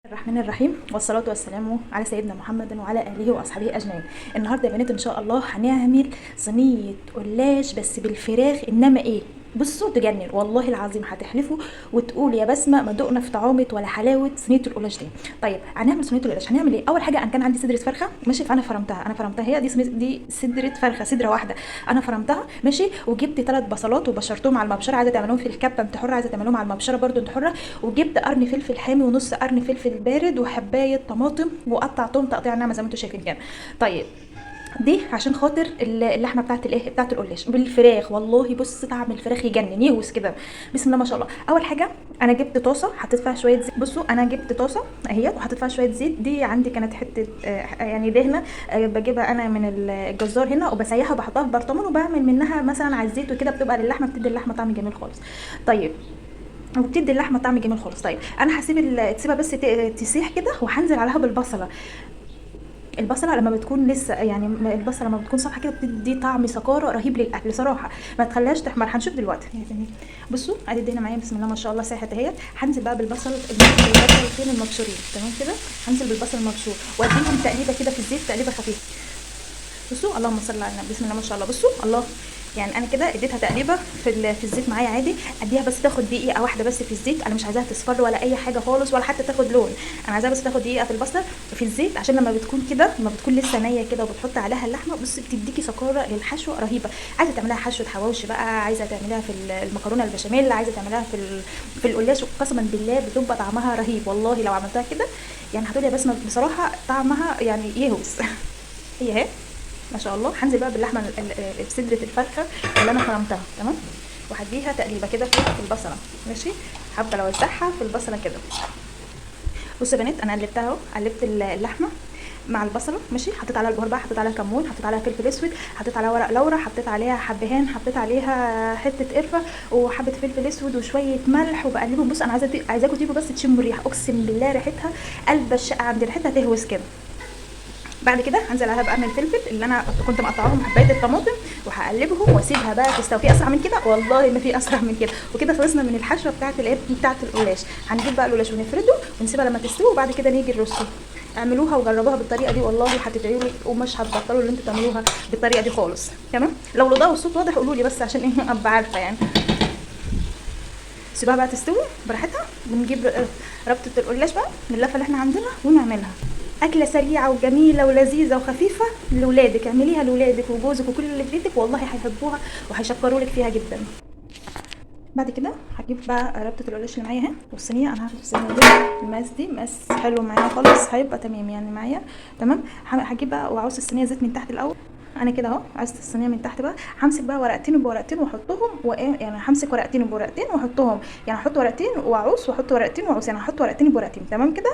الرحمن الرحيم والصلاة والسلام على سيدنا محمد وعلى آله وأصحابه أجمعين. النهارده يا بنات إن شاء الله هنعمل صينية قلاش بس بالفراخ، إنما إيه، بصوا تجنن والله العظيم، هتحلفوا وتقول يا بسمة ما دقنا في طعامة ولا حلاوة صينية القلاش دي. طيب هنعمل صينية القلاش، هنعمل إيه؟ أول حاجة أنا كان عندي صدرة فرخة ماشي، فأنا فرمتها هي دي صدرة فرخة، صدرة واحدة أنا فرمتها ماشي، وجبت 3 بصلات وبشرتهم على المبشرة، عايزة تعملهم في الكبة أنت حرة، عايزة تعملهم على المبشرة برضو أنت حرة. وجبت قرن فلفل حامي ونص قرن فلفل بارد وحبايه طماطم وقطعتهم تقطيع ناعمه زي ما انتم شايفين كده. طيب دي عشان خاطر اللحمه بتاعت الايه، بتاعت القلاش بالفراخ. والله بص طعم الفراخ يجنن يهوس كده، بسم الله ما شاء الله. اول حاجه انا جبت طاسه حطيت فيها شويه زيت. بصوا انا جبت طاسه اهيت وحطيت فيها شويه زيت، دي عندي كانت حته يعني دهنه بجيبها انا من الجزار هنا وبسيحها وبحطها في برطمان وبعمل منها مثلا على الزيت وكده، بتبقى للحمه بتدي اللحمه طعم جميل خالص. طيب وبتدي اللحمه طعم جميل خالص. طيب انا هسيب تسيبها بس تسيح كده، وهنزل عليها بالبصله. البصله لما بتكون لسه يعني البصله لما بتكون صفحه كده بتدي طعم سكاره رهيب للاكل صراحه، ما تخليهاش تحمر. هنشوف دلوقتي يعني. بصوا ادي الدهنه معايا بسم الله ما شاء الله ساحت اهيت. هنزل بقى بالبصل البصلتين المبشورين تمام كده، هنزل بالبصل المبشور واديهم تقليبه كده في الزيت، تقليبه خفيفه. بصوا اللهم صل على النبي بسم الله ما شاء الله. بصوا الله، يعني انا كده اديتها تقليبه في الزيت معايا عادي، اديها بس تاخد دقيقه واحده بس في الزيت، انا مش عايزاها تصفر ولا اي حاجه خالص ولا حتى تاخد لون، انا عايزاها بس تاخد دقيقه في البصل في الزيت، عشان لما بتكون كده لما بتكون لسه نيه كده وبتحط عليها اللحمه بص بتديكي سكاره للحشو رهيبه. عايزه تعملها حشوه حواوشي بقى، عايزه تعملها في المكرونه البشاميل، عايزه تعملها في القلاش، قسما بالله بتبقى طعمها رهيب والله لو عملتها كده. يعني هتقولي يا بسمه بصراحه طعمها يعني يهوس هي اهي ما شاء الله. هنزل بقى باللحمه بصدره الفرخه اللي انا فرمتها تمام، وهديها تقليبه كده في البصله ماشي، هفضل اوزعها في البصله كده. بصوا يا بنات انا قلبتها اهو، قلبت اللحمه مع البصله ماشي، حطيت عليها البهار بقى، حطيت عليها كمون، حطيت عليها فلفل اسود، حطيت عليها ورق لورا، حطيت عليها حبهان، حطيت عليها حته قرفه وحبه فلفل اسود وشويه ملح وبقلبهم. بص انا عايزاكم تيجوا بس تشموا الريحه، اقسم بالله ريحتها قلب الشقه عندي، ريحتها تهوس كده. بعد كده هنزل عليها بقرن الفلفل اللي انا كنت مقطعاهم حبايه الطماطم، وهقلبهم واسيبها بقى تستوي. في اسرع من كده والله ما في اسرع من كده. وكده خلصنا من الحشوه بتاعه الايه، بتاعه القلاش. هنجيب بقى القلاش ونفرده ونسيبها لما تستوي، وبعد كده نيجي نرصها. اعملوها وجربوها بالطريقه دي والله هتدعيوا لي ومش هتبطلوا اللي انتوا تعملوها بالطريقه دي خالص تمام. لو الاضاءه والصوت واضح قولوا لي بس عشان ايه ابقى عارفه يعني. سيبها بقى تستوي براحتها، ونجيب ربطه القلاش بقى من اللفه اللي احنا عندنا ونعملها. اكله سريعه وجميله ولذيذه وخفيفه لاولادك، اعمليها لاولادك وجوزك وكل اللي في بيتك والله هيحبوها وهيشكروا لك فيها جدا. بعد كده هجيب بقى ربطه القلاش اللي معايا اهي، والصينيه انا هاخد الصينيه دي المقاس دي مقاس حلو معايا خالص، هيبقى تمام يعني معايا تمام. هجيب بقى واعوز الصينيه زيت من تحت الاول. انا كده اهو عايزه الصينيه من تحت بقى، همسك بقى ورقتين بورقتين واحطهم وايه يعني، همسك ورقتين بورقتين واحطهم، يعني احط ورقتين واعوص واحط ورقتين واعوص، يعني احط ورقتين بورقتين تمام كده.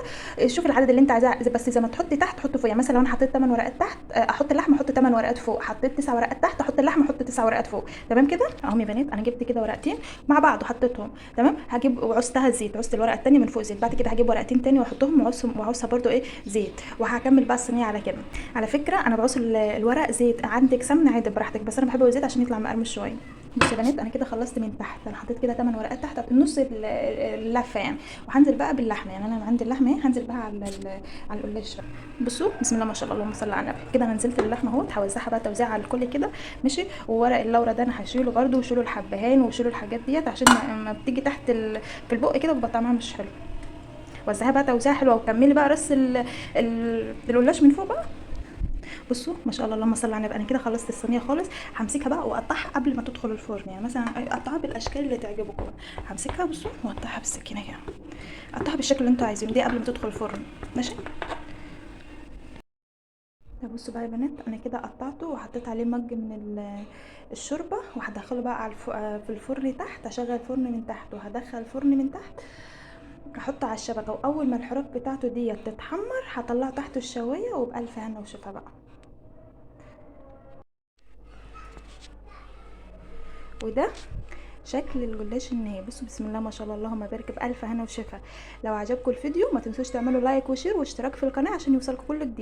شوف العدد اللي انت عايزاه، بس زي ما تحطي تحت حط فوق، يعني مثلا لو انا حطيت 8 ورقات تحت احط اللحمه احط 8 ورقات فوق، حطيت 9 ورقات تحت احط اللحمه احط 9 ورقات فوق تمام كده اهم يا بنات. انا جبت كده ورقتين مع بعض وحطيتهم تمام، هجيب وعوزتها زيت، عوزت الورقه الثانيه من فوق زيت، بعد كده هجيب ورقتين تاني واحطهم وعوزها برده ايه زيت، وهكمل بقى الصينيه على كده. على فكره انا بعوز الورق زيت، عندك سمنه عادي براحتك، بس انا بحبه زيت عشان يطلع مقرمش شويه. بصوا يا بنات انا كده خلصت من تحت، انا حطيت كده 8 ورقات تحت نص اللفه يعني، وهنزل بقى باللحمه، يعني انا عندي اللحمه اهي هنزل بقى على القلاش. بصوا بسم الله ما شاء الله اللهم صل على النبي. كده انا نزلت باللحمه اهو، هوزعها بقى توزيع على الكل كده ماشي. وورق اللورا ده انا هشيله برده، وشيلوا الحبهان وشيلوا الحاجات ديت عشان ما بتيجي تحت في البق كده بيبقى طعمها مش حلو. وزعها بقى توزيع حلوه، وكملي بقى رص القلاش من فوق بقى. بصوا ما شاء الله اللهم صل على النبي. انا كده خلصت الصينيه خالص، همسكها بقى واقطعها قبل ما تدخل الفرن، يعني مثلا اقطعها بالاشكال اللي تعجبكم. همسكها بصوا واقطعها بالسكينه كده، اقطعها بالشكل اللي انتوا عايزينه دي قبل ما تدخل الفرن ماشي. طب بصوا بقى يا بنات انا كده قطعته وحطيت عليه مج من الشوربه، وهدخله بقى على في الفرن تحت، هشغل الفرن من تحت وهدخل الفرن من تحت، هحطه على الشبكه، واول ما الحراك بتاعته ديت تتحمر هطلعه تحت الشوايه، وبألف هنا وشفا بقى. وده شكل الجلاش النهائي. بصوا بسم الله ما شاء الله اللهم بارك، بألف هنا وشفا. لو عجبكم الفيديو ما تنسوش تعملوا لايك وشير واشتراك في القناه عشان يوصلكم كل جديد.